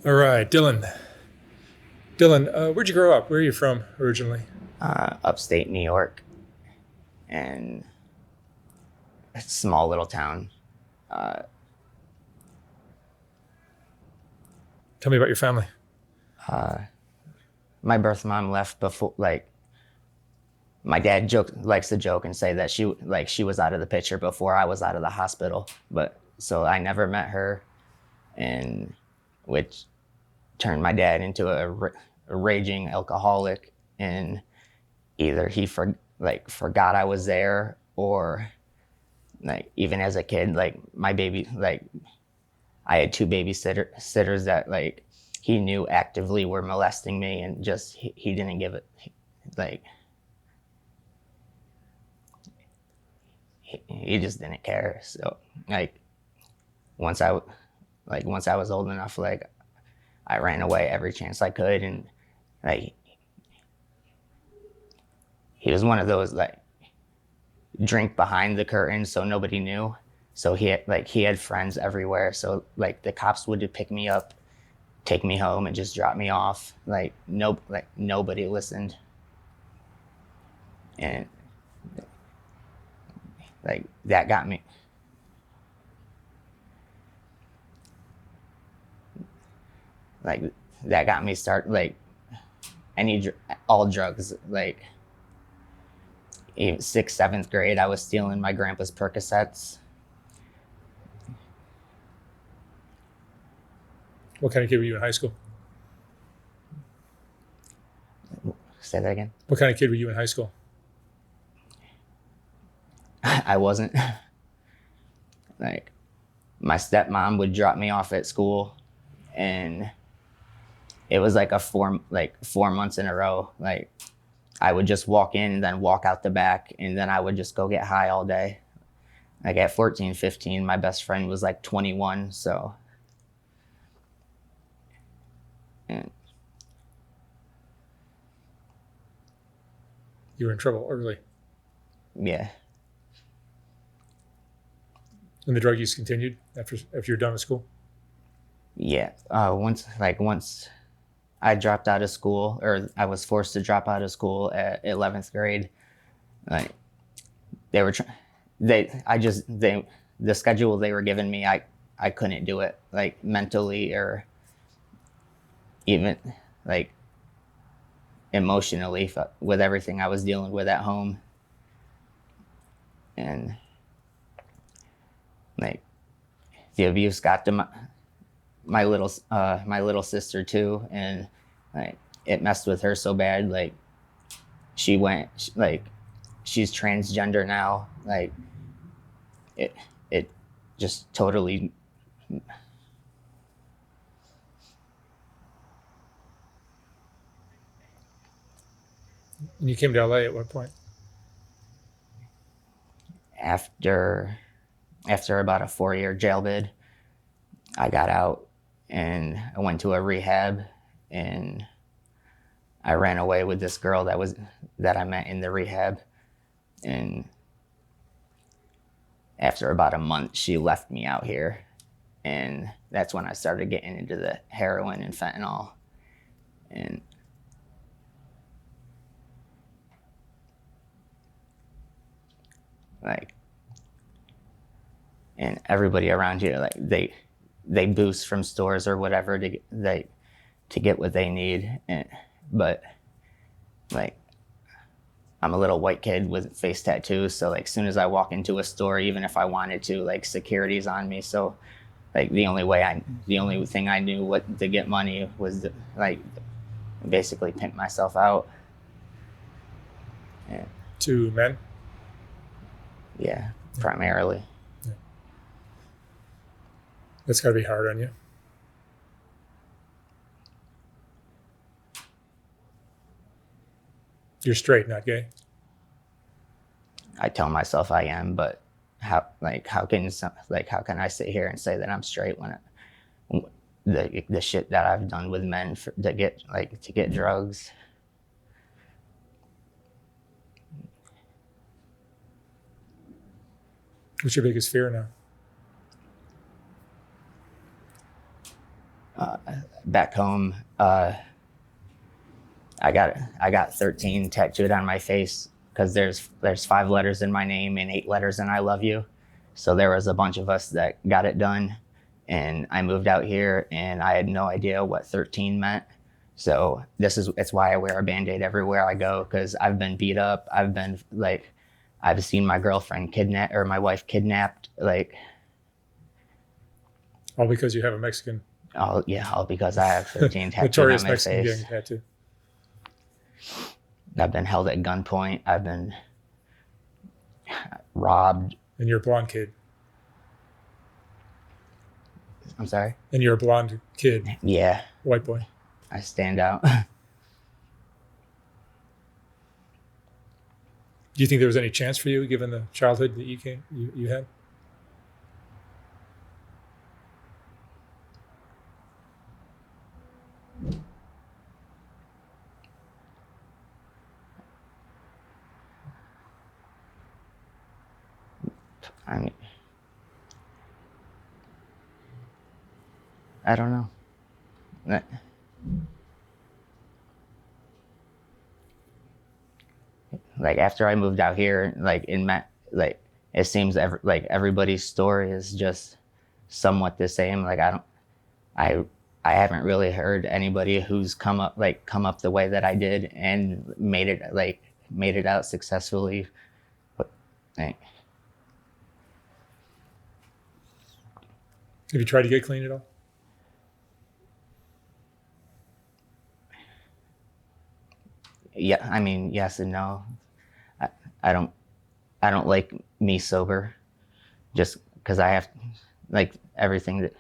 All right, Dylan. Dylan, where'd you grow up? Where are you from originally? Upstate New York, and a small little town. Uh, Tell me about your family. my birth mom left before, my dad likes to joke and say that she was out of the picture before I was out of the hospital. But so I never met her, and which turned my dad into a raging alcoholic, and either forgot I was there, or even as a kid, my baby, I had two sitters that he knew actively were molesting me, and just he didn't give it, like he just didn't care. So like once I once I was old enough, I ran away every chance I could, and like he was one of those drink behind the curtain so nobody knew. So he had friends everywhere. So the cops would pick me up, take me home, and just drop me off. Nobody listened, and that got me like that got me start any all drugs. Even sixth, seventh grade, I was stealing my grandpa's Percocets. What kind of kid were you in high school? Say that again. What kind of kid were you in high school? I wasn't. Like my stepmom would drop me off at school, and it was like 4 months in a row. I would just walk in and then walk out the back, and then I would just go get high all day. At 14, 15, my best friend was 21. So, and You were in trouble early, yeah, and the drug use continued after you're done with school. yeah. Once I dropped out of school, or I was forced to drop out of school at 11th grade, like they were, the schedule they were giving me, I couldn't do it mentally, or even like emotionally, with everything I was dealing with at home. And like the abuse got to my little sister too, and it messed with her so bad. She went she's transgender now. It it just totally. And you came to LA at what point? After about a 4-year jail bid, I got out, and I went to a rehab, and I ran away with this girl that I met in the rehab, and after about a month, she left me out here, and that's when I started getting into the heroin and fentanyl, and like and everybody around here, they boost from stores or whatever to get what they need, but like I'm a little white kid with face tattoos, so as soon as I walk into a store, even if I wanted to, security's on me. So the only thing I knew what to get money was to, basically pimp myself out. And To men. yeah, primarily. Yeah. That's got to be hard on you. You're straight, not gay. I tell myself I am, but how can I sit here and say that I'm straight when the shit that I've done with men to get drugs. What's your biggest fear now? Back home, I got 13 tattooed on my face because there's 5 letters in my name and 8 letters in I love you. So there was a bunch of us that got it done, and I moved out here and I had no idea what 13 meant. So it's why I wear a Band-Aid everywhere I go, because I've been beat up. I've seen my girlfriend kidnapped or my wife kidnapped. Like, All because you have a Mexican, all because I have 13 tattooed on notorious my Mexican face. gang tattoo. I've been held at gunpoint. I've been robbed. And you're a blonde kid. I'm sorry? And you're a blonde kid, Yeah, white boy. I stand out. Do you think there was any chance for you, given the childhood that you had? I mean, I don't know. Like, after I moved out here, it seems everybody's story is just somewhat the same. Like, I I haven't really heard anybody who's come up the way that I did and made it out successfully. But like, Have you tried to get clean at all? yeah, I mean, yes and no. I, I don't I don't like me sober, just because I have everything that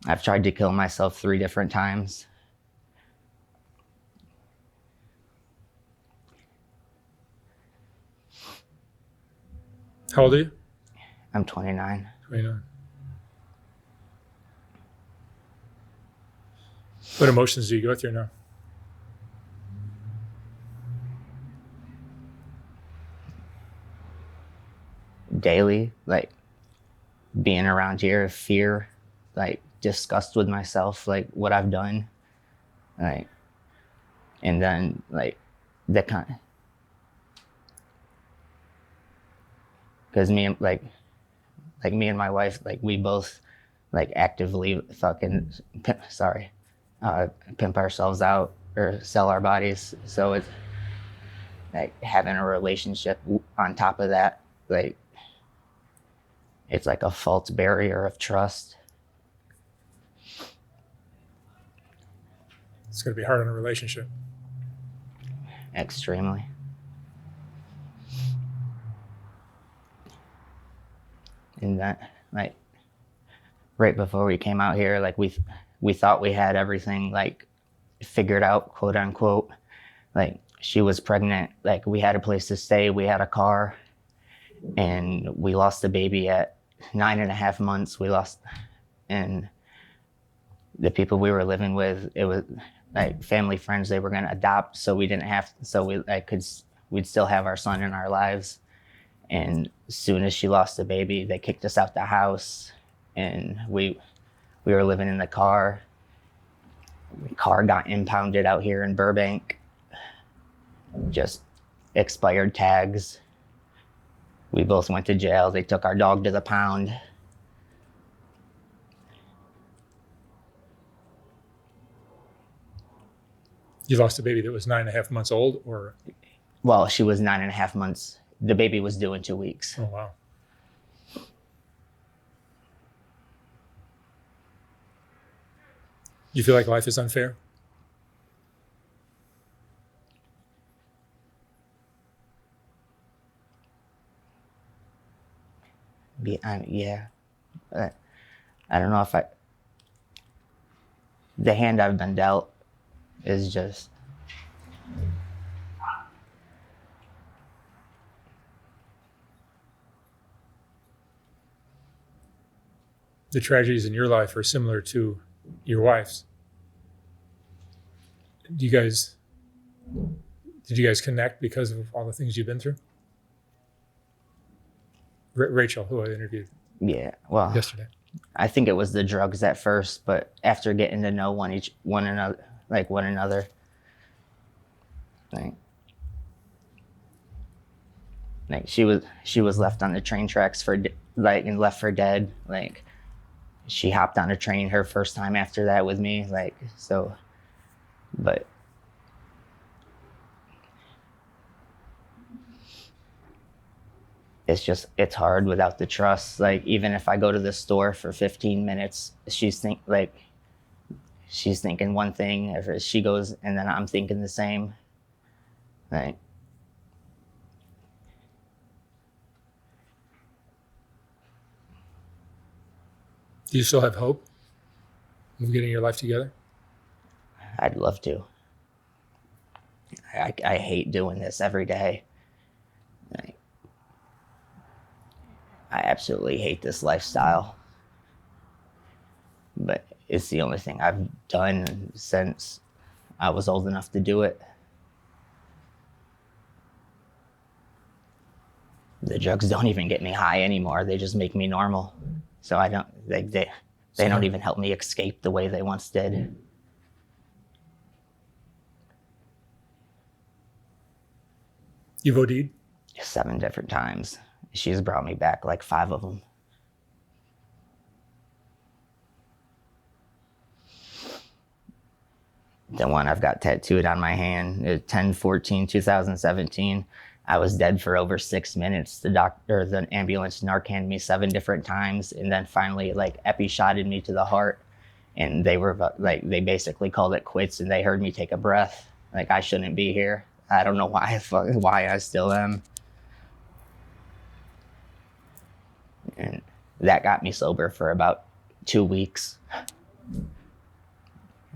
I've tried to kill myself 3 different times. How old are you? I'm 29. 29. What emotions do you go through now? Daily, being around here, fear, disgust with myself, what I've done, and then the kind, because me and my wife, we both actively fucking pimp ourselves out or sell our bodies. So it's having a relationship on top of that, it's like a false barrier of trust. It's going to be hard on a relationship. Extremely. And that, right before we came out here, we thought we had everything figured out, quote unquote. She was pregnant, we had a place to stay, we had a car, and we lost the baby at 9.5 months. And the people we were living with, it was family friends they were going to adopt, so we didn't have, so we'd still have our son in our lives. And as soon as she lost the baby, they kicked us out the house, and we were living in the car. The car got impounded out here in Burbank. Just expired tags. We both went to jail. They took our dog to the pound. You lost a baby that was 9.5 months old, or? Well, she was 9.5 months. The baby was due in 2 weeks. Oh, wow. You feel like life is unfair? Yeah. I don't know if the hand I've been dealt is just, The tragedies in your life are similar to your wife's. Did you guys connect because of all the things you've been through? Rachel, who I interviewed yeah, well, yesterday. I think it was the drugs at first, but after getting to know one another, like, like she was left on the train tracks and left for dead. Like, she hopped on a train her first time after that with me. Like, so, but it's hard without the trust. Like, even if I go to the store for 15 minutes, she's thinking one thing. If she goes and then I'm thinking the same. Like, Do you still have hope of getting your life together? I'd love to. I hate doing this every day. Like, I absolutely hate this lifestyle. But it's the only thing I've done since I was old enough to do it. The drugs don't even get me high anymore. They just make me normal. So I don't, they don't even help me escape the way they once did. You've OD'd? 7 different times. She's brought me back like 5 of them. The one I've got tattooed on my hand, 10/14/2017. I was dead for over 6 minutes. The ambulance Narcaned me 7 different times, and then finally epi-shotted me to the heart. And they basically called it quits, and they heard me take a breath. Like, I shouldn't be here. I don't know why I still am. And that got me sober for about 2 weeks. And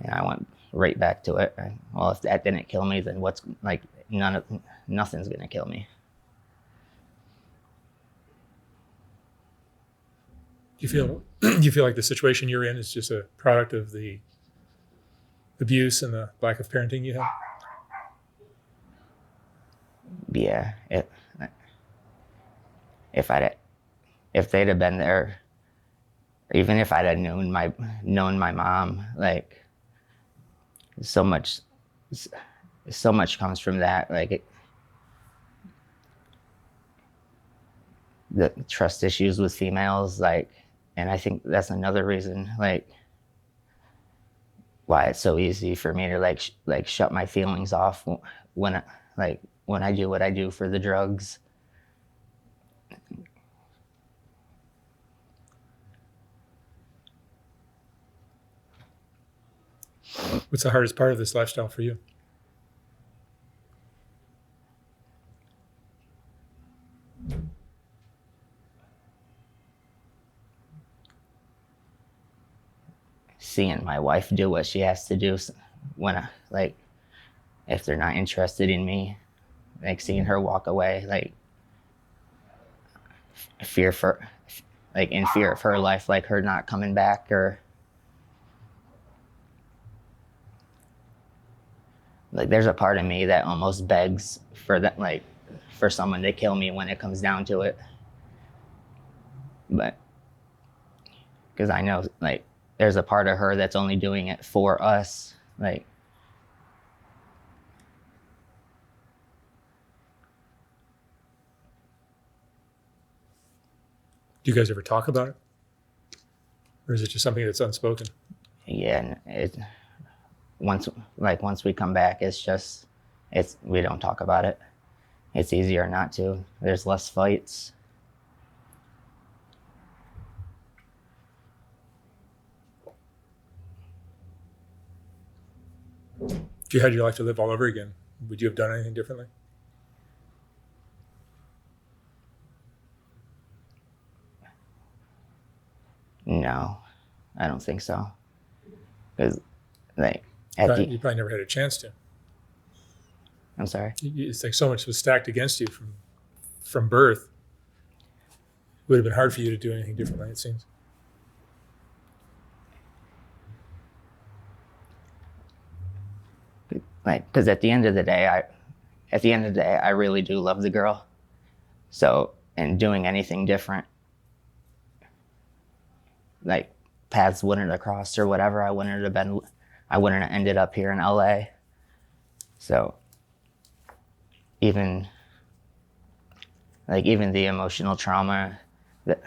I went right back to it. Well, if that didn't kill me, then nothing's gonna kill me. Do you feel like the situation you're in is just a product of the abuse and the lack of parenting you have? Yeah. If they'd have been there, or even if I'd have known my mom, like, so much comes from that. The trust issues with females, and I think that's another reason, why it's so easy for me to shut my feelings off when I do what I do for the drugs. What's the hardest part of this lifestyle for you? Seeing my wife do what she has to do if they're not interested in me, seeing her walk away, in fear of her life, her not coming back, or there's a part of me that almost begs for that, for someone to kill me when it comes down to it. But because I know there's a part of her that's only doing it for us. Do you guys ever talk about it? Or is it just something that's unspoken? Yeah, once we come back, we don't talk about it. It's easier not to. There's less fights. If you had your life to live all over again, would you have done anything differently? No, I don't think so. Because you probably never had a chance to. I'm sorry? It's like so much was stacked against you from birth. It would have been hard for you to do anything differently, it seems. Because at the end of the day, I really do love the girl. So, and doing anything different like paths wouldn't have crossed or whatever. I wouldn't have ended up here in LA. So even the emotional trauma that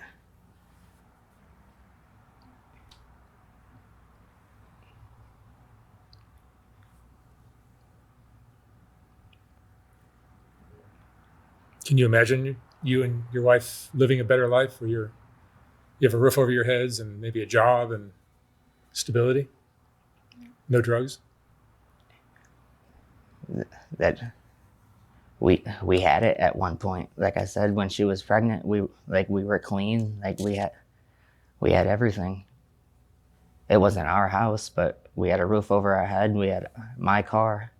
Can you imagine you and your wife living a better life where you have a roof over your heads and maybe a job and stability? No drugs? that we had it at one point. Like I said, when she was pregnant, we were clean. Like we had everything. It wasn't our house, but we had a roof over our head. We had my car.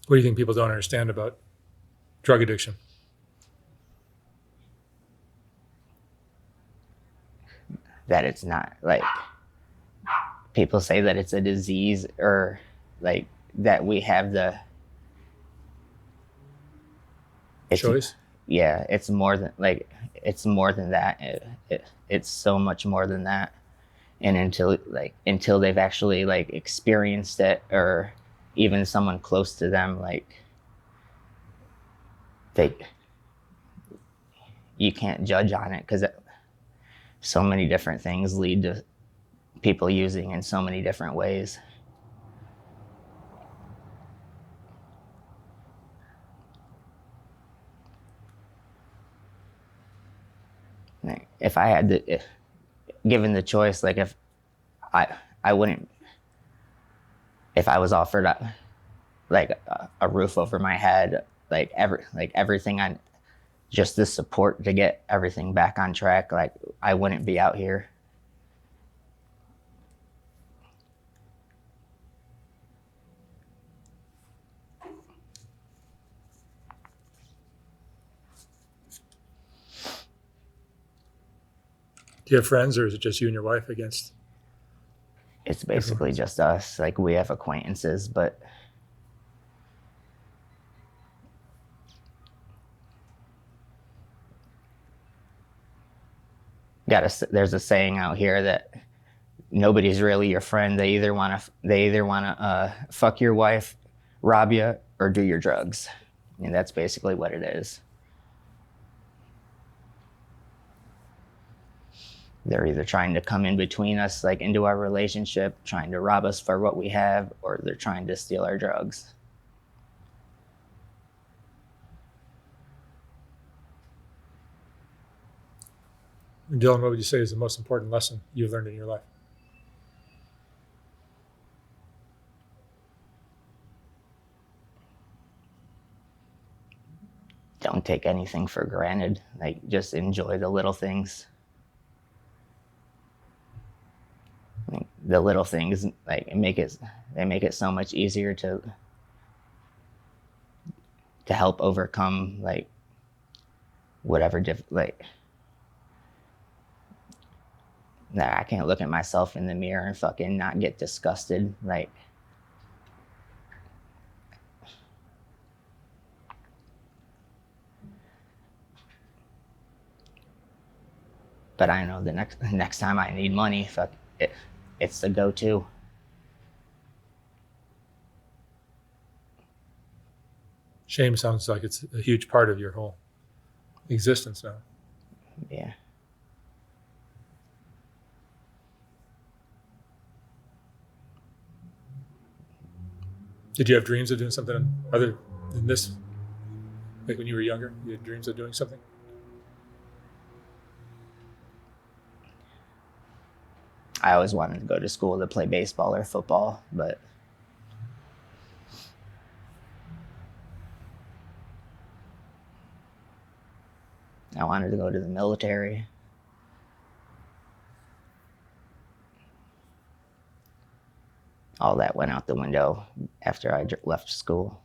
What do you think people don't understand about drug addiction? That it's not like people say that it's a disease or like that we have the Choice? Yeah, it's more than that. It's so much more than that. And until they've actually like experienced it, or even someone close to them, like they you can't judge on it, because so many different things lead to people using in so many different ways. Like, if I had to, given the choice, like if I wouldn't, if I was offered a roof over my head, everything on, just the support to get everything back on track, like I wouldn't be out here. Do you have friends, or is it just you and your wife against? It's basically just us. Like we have acquaintances, but there's a saying out here that nobody's really your friend. They either want to fuck your wife, rob you, or do your drugs. And that's basically what it is. They're either trying to come in between us, like into our relationship, trying to rob us for what we have, or they're trying to steal our drugs. And Dylan, what would you say is the most important lesson you've learned in your life? Don't take anything for granted. Like, just enjoy the little things. Like, the little things, like they make it so much easier to help overcome like whatever I can't look at myself in the mirror and fucking not get disgusted. Like, but I know the next time I need money, fuck it, it's the go-to. Shame sounds like it's a huge part of your whole existence now. Yeah. Did you have dreams of doing something other than this? Like when you were younger, you had dreams of doing something? I always wanted to go to school to play baseball or football, but I wanted to go to the military. All that went out the window after I left school.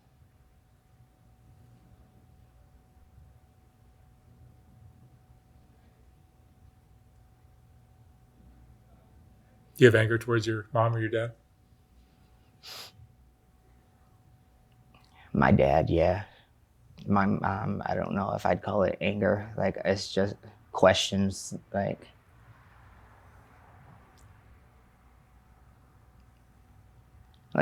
Do you have anger towards your mom or your dad? My dad, yeah. My mom, I don't know if I'd call it anger. Like, it's just questions. Like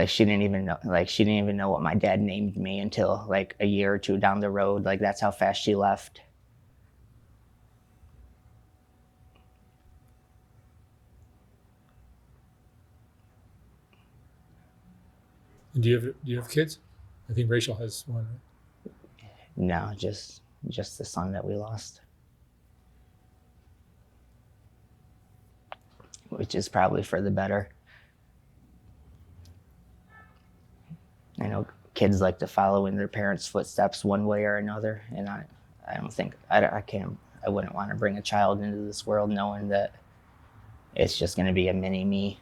she didn't even know. Like she didn't even know what my dad named me until like a year or two down the road. Like that's how fast she left. And do you have kids? I think Rachel has one. Right? No, just the son that we lost, which is probably for the better. I know kids like to follow in their parents' footsteps one way or another, and I don't think I can't. I wouldn't want to bring a child into this world knowing that it's just going to be a mini me.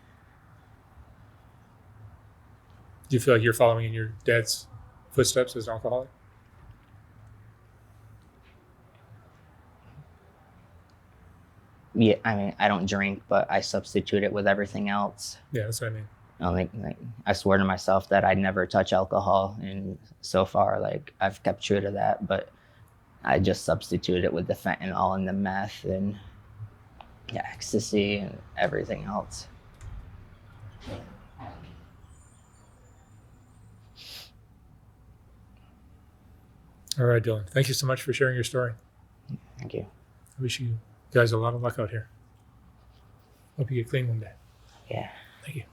Do you feel like you're following in your dad's footsteps as an alcoholic? Yeah, I mean, I don't drink, but I substitute it with everything else. Yeah, that's what I mean. Like, I swore to myself that I'd never touch alcohol, and so far, like I've kept true to that. But I just substitute it with the fentanyl and the meth and the ecstasy and everything else. All right, Dylan. Thank you so much for sharing your story. Thank you. I wish you guys a lot of luck out here. Hope you get clean one day. Yeah. Thank you.